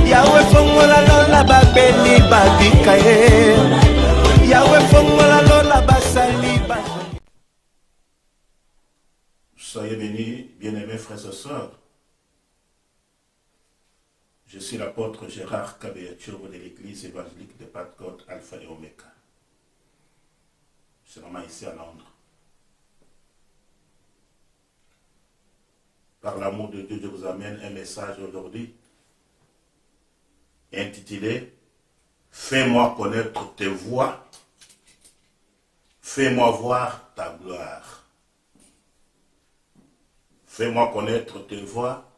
Yahweh fongola lola babeli babika ye. Yahweh fongola lola basali basali. Soyez bénis, bien-aimés frères et sœurs. Je suis l'apôtre Gérard Kabeachiro de l'église évangélique de Pentecôte Alpha et Omega. Je suis vraiment ici à Londres. Par l'amour de Dieu, je vous amène un message aujourd'hui intitulé « Fais-moi connaître tes voies, fais-moi voir ta gloire ». Fais-moi connaître tes voies,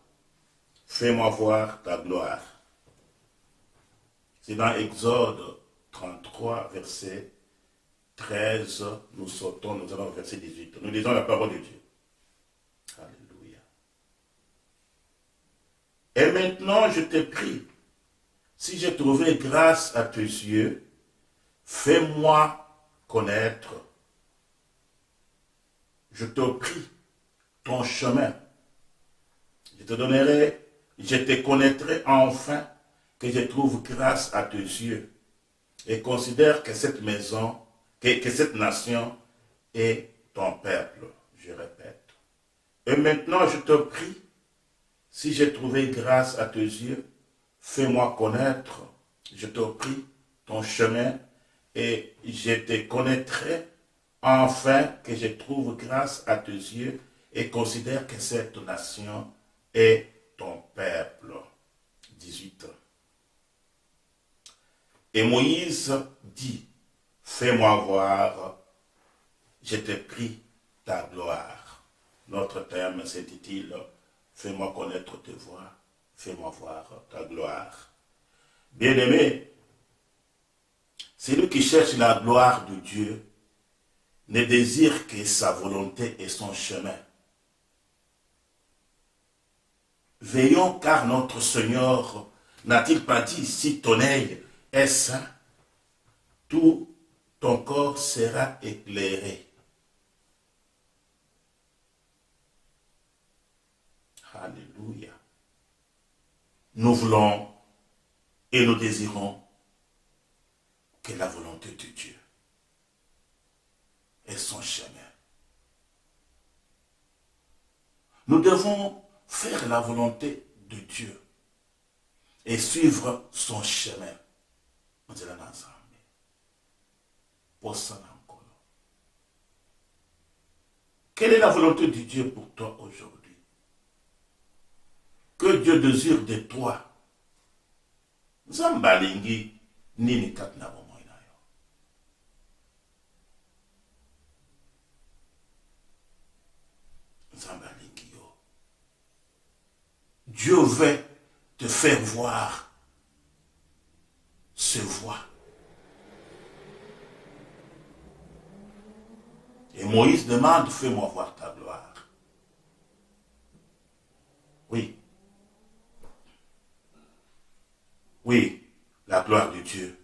fais-moi voir ta gloire. C'est dans Exode 33, verset 13, nous sautons, nous allons au verset 18. Nous lisons la parole de Dieu. Alléluia. Et maintenant, je te prie, si j'ai trouvé grâce à tes yeux, fais-moi connaître. Je te prie ton chemin. Je te connaîtrai enfin que je trouve grâce à tes yeux et considère que cette maison, que cette nation est ton peuple. Je répète. Et maintenant, je te prie, si j'ai trouvé grâce à tes yeux, fais-moi connaître, je te prie, ton chemin et je te connaîtrai enfin que je trouve grâce à tes yeux et considère que cette nation est ton peuple. 18. Et Moïse dit, fais-moi voir, je te prie, ta gloire. Notre thème s'intitule, fais-moi connaître tes voies, fais-moi voir ta gloire. Bien-aimé, celui qui cherche la gloire de Dieu ne désire que sa volonté et son chemin. Veillons car notre Seigneur n'a-t-il pas dit, si ton œil est saint, tout ton corps sera éclairé. Alléluia. Nous voulons et nous désirons que la volonté de Dieu et son chemin. Nous devons faire la volonté de Dieu et suivre son chemin. Nous allons ensemble. Pour ça encore. Quelle est la volonté de Dieu pour toi aujourd'hui? Que Dieu désire de toi. Zambalingi nini katna bomo inayo. Zambalingi yo. Dieu veut te faire voir ses voies. Et Moïse demande, fais-moi voir ta gloire. Oui. Oui, la gloire de Dieu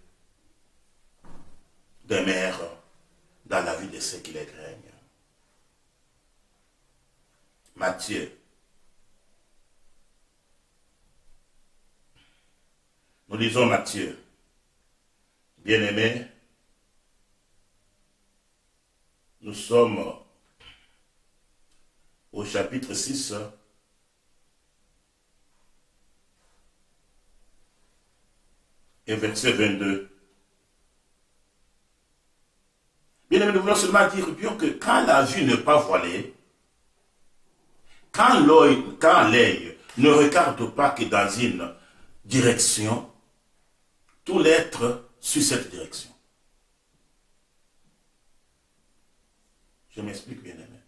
demeure dans la vie de ceux qui les craignent. Matthieu. Nous lisons Matthieu. Bien-aimés, nous sommes au chapitre 6. Et verset 22. Bien aimé, nous voulons seulement dire bien que quand la vue n'est pas voilée, quand l'œil ne regarde pas que dans une direction, tout l'être suit cette direction. Je m'explique, bien aimé.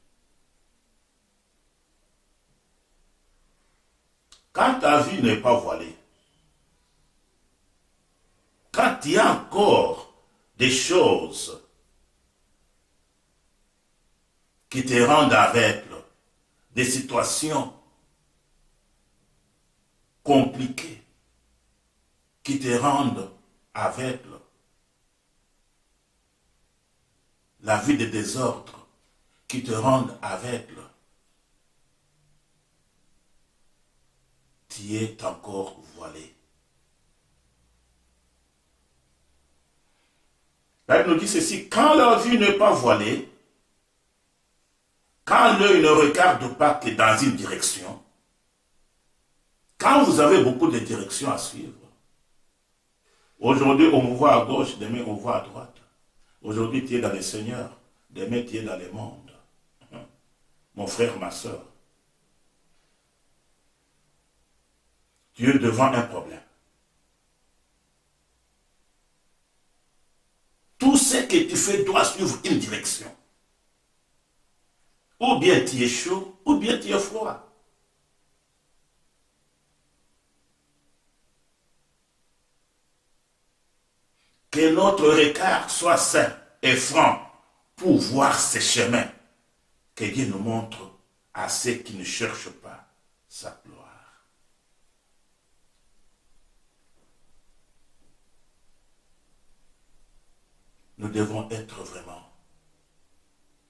Quand ta vue n'est pas voilée, quand il y a encore des choses qui te rendent aveugle, des situations compliquées qui te rendent aveugle, la vie de désordre qui te rendent aveugle, tu es encore voilé. La Bible nous dit ceci, quand leur vue n'est pas voilée, quand l'œil ne regarde pas que dans une direction, quand vous avez beaucoup de directions à suivre, aujourd'hui on vous voit à gauche, demain on vous voit à droite. Aujourd'hui tu es dans le Seigneur, demain tu es dans le monde. Mon frère, ma soeur, tu es devant un problème. Tout ce que tu fais doit suivre une direction. Ou bien tu es chaud, ou bien tu es froid. Que notre regard soit sain et franc pour voir ces chemins que Dieu nous montre à ceux qui ne cherchent pas sa gloire. Nous devons être vraiment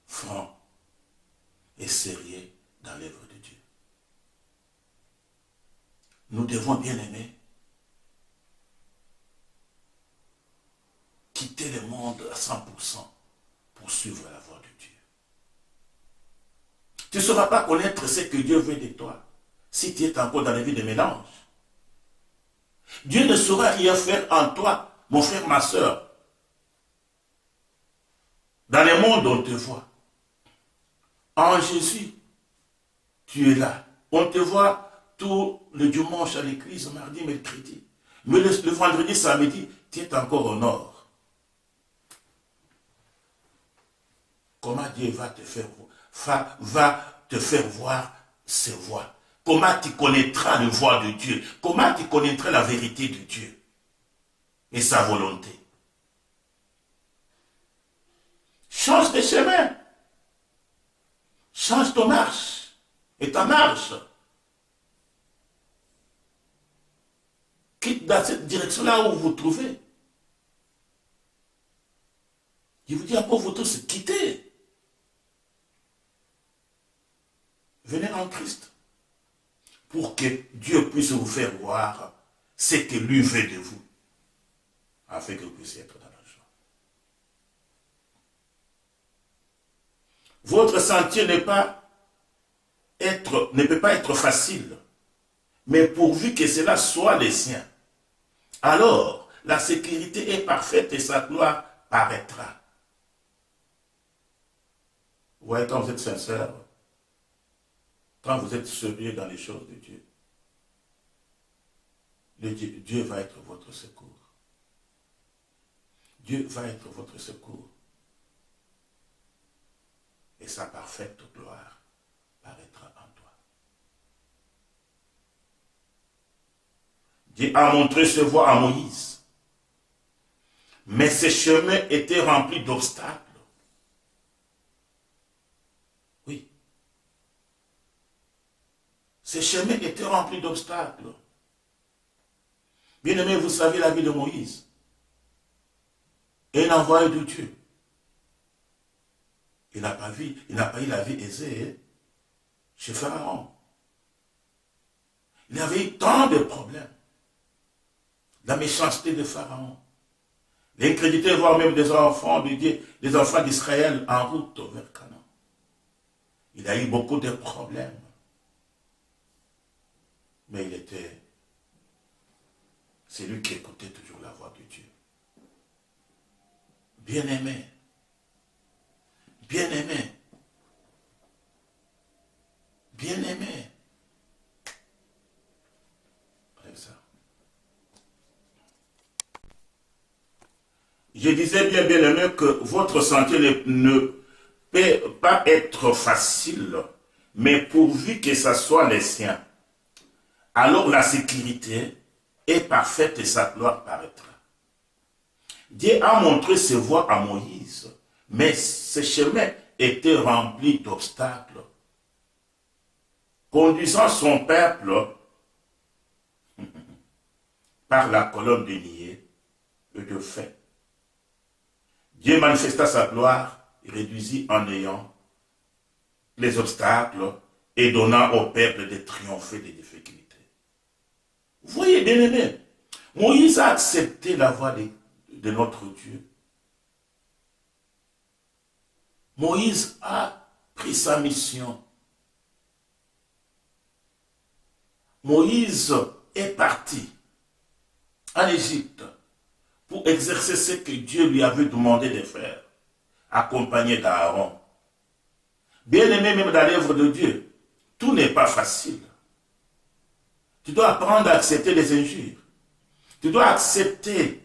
francs et sérieux dans l'œuvre de Dieu. Nous devons, bien aimer, quitter le monde à 100% pour suivre la voie de Dieu. Tu ne sauras pas connaître ce que Dieu veut de toi si tu es encore dans la vie de mélange. Dieu ne saura rien faire en toi, mon frère, ma soeur. Dans le monde, on te voit. En Jésus, tu es là. On te voit tout le dimanche à l'église, mardi, mercredi. Mais le vendredi, samedi, tu es encore au nord. Comment Dieu va te faire voir ses voies? Comment tu connaîtras le voie de Dieu? Comment tu connaîtras la vérité de Dieu et sa volonté? Change de chemin. Change ton marche et ta marche. Quitte dans cette direction-là où vous vous trouvez. Je vous dis encore, vous tous, quittez. Venez en Christ pour que Dieu puisse vous faire voir ce que lui veut de vous, afin que vous puissiez être dans la joie. Votre sentier ne peut pas être facile, mais pourvu que cela soit les siens, alors la sécurité est parfaite et sa gloire paraîtra. Vous voyez, quand vous êtes sincère, quand vous êtes sérieux dans les choses de Dieu, Dieu va être votre secours. Dieu va être votre secours. Et sa parfaite gloire paraîtra en toi. Dieu a montré ses voies à Moïse. Mais ses chemins étaient remplis d'obstacles. Oui. Ces chemins étaient remplis d'obstacles. Bien aimé, vous savez la vie de Moïse. Un envoyé de Dieu. Il n'a pas eu la vie aisée chez Pharaon. Il avait eu tant de problèmes. La méchanceté de Pharaon. L'incrédulité, voire même des enfants de Dieu, des enfants d'Israël en route vers Canaan. Il a eu beaucoup de problèmes. Mais il était celui qui écoutait toujours la voix de Dieu. Bien-aimé. Bien-aimé. Bien-aimé. Avec ça. Je disais bien-aimé que votre sentier ne peut pas être facile, mais pourvu que ce soit les siens, alors la sécurité est parfaite et sa gloire paraîtra. Dieu a montré ses voies à Moïse, mais ses chemins étaient remplis d'obstacles, conduisant son peuple par la colonne de nuée et de feu. Dieu manifesta sa gloire et réduisit en néant les obstacles et donna au peuple de triompher des difficultés. Vous voyez, bien aimé, Moïse a accepté la voix de notre Dieu. Moïse a pris sa mission. Moïse est parti en Égypte pour exercer ce que Dieu lui avait demandé de faire, accompagné d'Aaron. Bien aimé, même dans l'œuvre de Dieu, tout n'est pas facile. Tu dois apprendre à accepter les injures. Tu dois accepter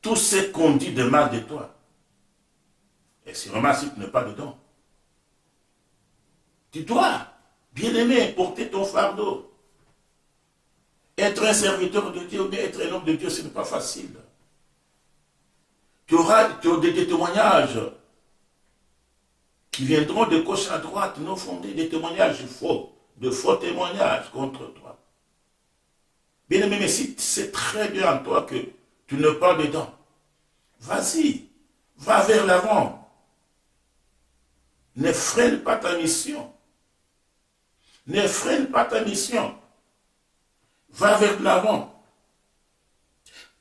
tout ce qu'on dit de mal de toi. Et sûrement si tu n'es pas dedans. Tu dois, bien aimé, porter ton fardeau. Être un serviteur de Dieu ou bien être un homme de Dieu, ce n'est pas facile. Tu auras des témoignages qui viendront de gauche à droite, non fondés, des témoignages faux, de faux témoignages contre toi. Bien aimé, mais si c'est très bien en toi que tu n'es pas dedans, vas-y, va vers l'avant. Ne freine pas ta mission. Ne freine pas ta mission. Va vers l'avant.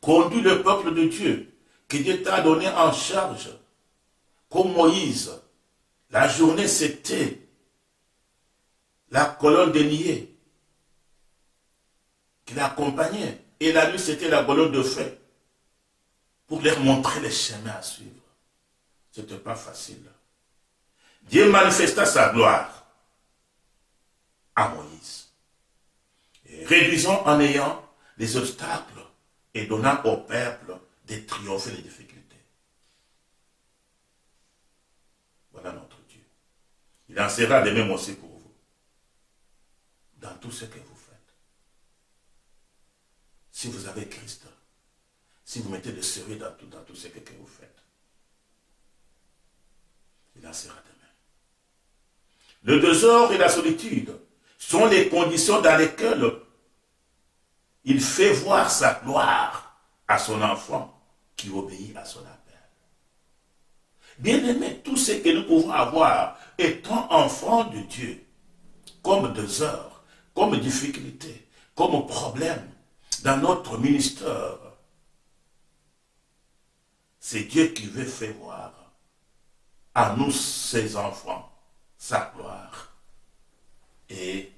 Conduis le peuple de Dieu que Dieu t'a donné en charge. Comme Moïse, la journée c'était la colonne de nuée qui l'accompagnait. Et la nuit c'était la colonne de feu pour leur montrer les chemins à suivre. Ce n'était pas facile. Dieu manifesta sa gloire à Moïse, et réduisant en ayant les obstacles et donnant au peuple de triompher les difficultés. Voilà notre Dieu. Il en sera de même aussi pour vous, dans tout ce que vous faites. Si vous avez Christ, si vous mettez de sérieux dans tout ce que vous faites, il en sera de même. Le désordre et la solitude sont les conditions dans lesquelles il fait voir sa gloire à son enfant qui obéit à son appel. Bien-aimés, tout ce que nous pouvons avoir étant enfants de Dieu, comme désordre, comme difficulté, comme problème dans notre ministère, c'est Dieu qui veut faire voir à nous, ses enfants, sa gloire et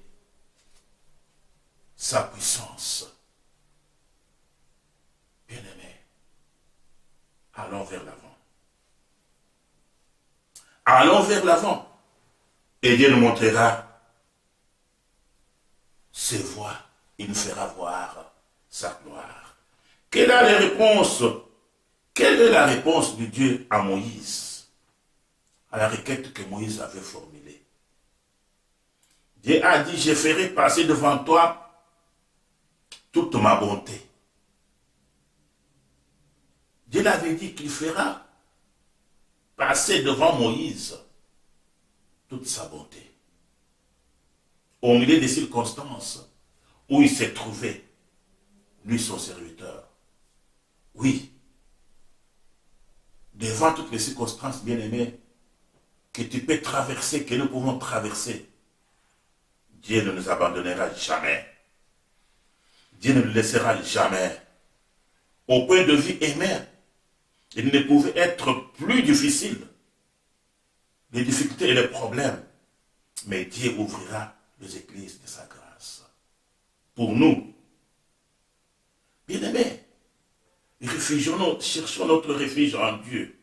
sa puissance. Bien-aimés, allons vers l'avant. Allons vers l'avant. Et Dieu nous montrera ses voies. Il nous fera voir sa gloire. Quelle est la réponse de Dieu à Moïse? À la requête que Moïse avait formulée. Dieu a dit, je ferai passer devant toi toute ma bonté. Dieu l'avait dit qu'il fera passer devant Moïse toute sa bonté. Au milieu des circonstances où il s'est trouvé, lui son serviteur. Oui, devant toutes les circonstances, bien aimées, que tu peux traverser, que nous pouvons traverser, Dieu ne nous abandonnera jamais. Dieu ne nous laissera jamais. Au point de vue humain, il ne pouvait être plus difficile. Les difficultés et les problèmes. Mais Dieu ouvrira les églises de sa grâce. Pour nous, bien-aimés, cherchons notre refuge en Dieu,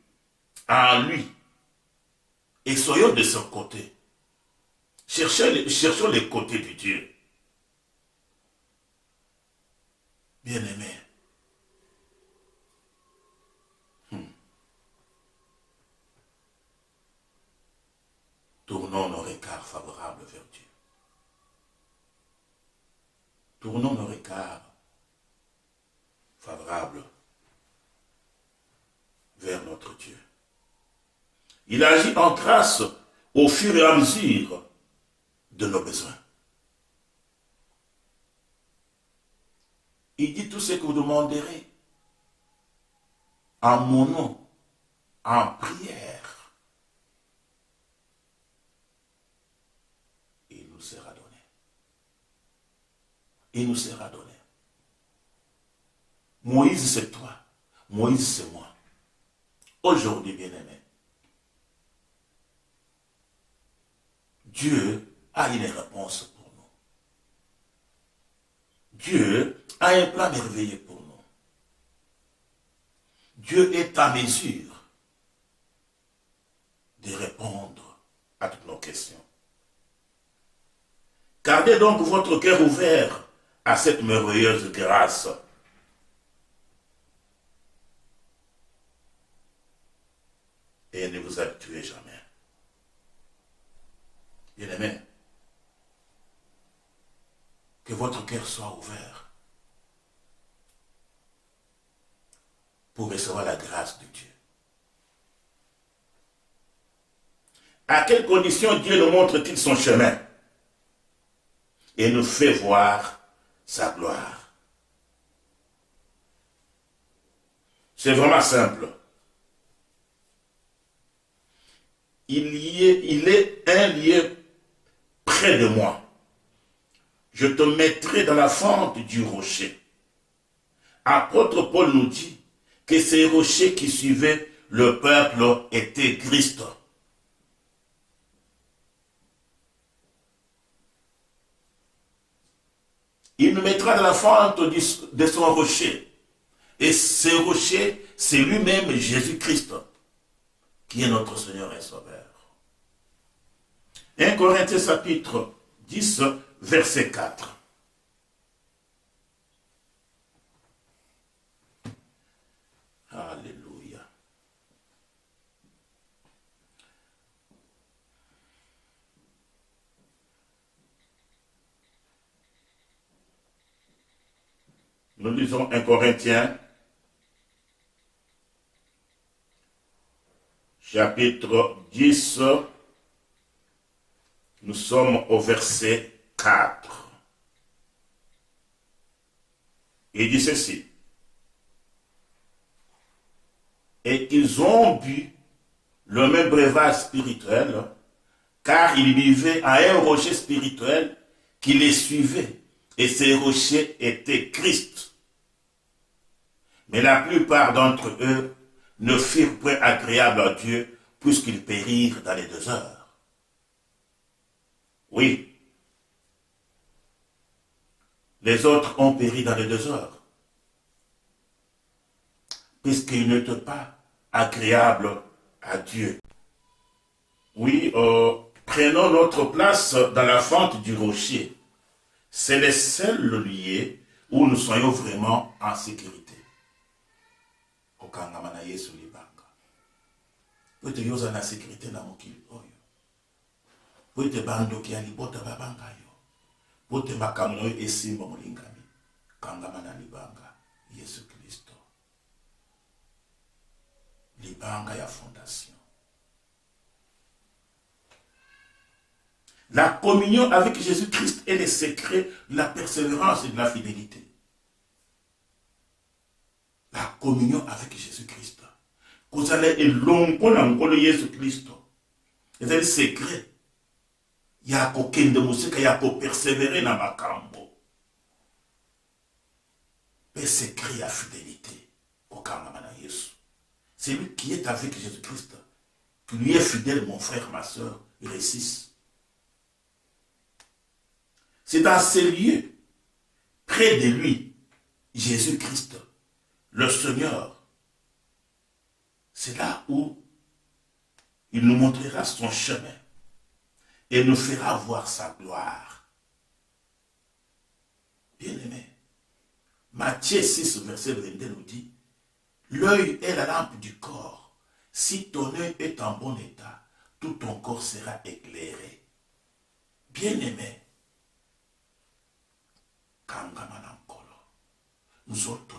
en lui. Et soyons de son côté. Cherchons les côtés de Dieu. Bien-aimés. Tournons nos regards favorables vers Dieu. Tournons nos regards favorables vers notre Dieu. Il agit en grâce au fur et à mesure de nos besoins. Il dit tout ce que vous demanderez en mon nom, en prière. Il nous sera donné. il nous sera donné. Moïse, c'est toi. Moïse, c'est moi. Aujourd'hui, bien-aimé, Dieu a une réponse pour nous. Dieu a un plan merveilleux pour nous. Dieu est en mesure de répondre à toutes nos questions. Gardez donc votre cœur ouvert à cette merveilleuse grâce. Et ne vous habituez jamais. Bien-aimé, que votre cœur soit ouvert pour recevoir la grâce de Dieu. À quelles conditions Dieu nous montre-t-il son chemin et nous fait voir sa gloire? C'est vraiment simple. Il est un lieu près de moi. Je te mettrai dans la fente du rocher. Apôtre Paul nous dit que ces rochers qui suivaient le peuple étaient Christ. Il nous mettra dans la fente de son rocher. Et ce rocher, c'est lui-même Jésus-Christ, qui est notre Seigneur et Sauveur. 1 Corinthiens chapitre 10, verset 4. Alléluia. Nous lisons 1 Corinthiens chapitre 10, nous sommes au verset 4. Il dit ceci. Et ils ont bu le même breuvage spirituel, car ils buvaient à un rocher spirituel qui les suivait, et ces rochers étaient Christ. Mais la plupart d'entre eux ne furent point agréables à Dieu, puisqu'ils périrent dans les 2 heures. Oui, les autres ont péri dans les 2 heures, puisqu'ils n'étaient pas agréables à Dieu. Oui, prenons notre place dans la fente du rocher. C'est le seul lieu où nous soyons vraiment en sécurité. Okangamana Yesu libanga. Peut-être yoza na sécurité na mokili oyo. Peut-être bando ki alibota babanga yo. Peut-être makamno esimba molingami. Kangamana libanga Yesu Kristo. Libanga ya fondation. La communion avec Jésus-Christ est le secret de la persévérance et de la fidélité. La communion avec Jésus-Christ. Vous allez l'oncle Jésus-Christ. C'est le secret. Il y a aucun de musique, il y a pour persévérer dans ma cambo. Le secret, la fidélité. C'est lui qui est avec Jésus-Christ. Qui lui est fidèle, mon frère, ma soeur, réussissent. C'est dans ces lieux, près de lui, Jésus-Christ, le Seigneur. C'est là où il nous montrera son chemin et nous fera voir sa gloire. Bien-aimé, Matthieu 6, verset 22 nous dit, l'œil est la lampe du corps. Si ton œil est en bon état, tout ton corps sera éclairé. Bien-aimé, nous autres,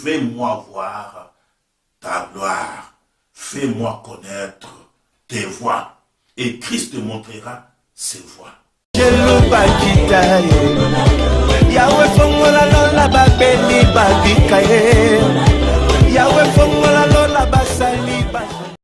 fais-moi voir ta gloire, fais-moi connaître tes voies, et Christ te montrera ses voies. Yahweh fongola lola babeli babikaye. Yahweh fongola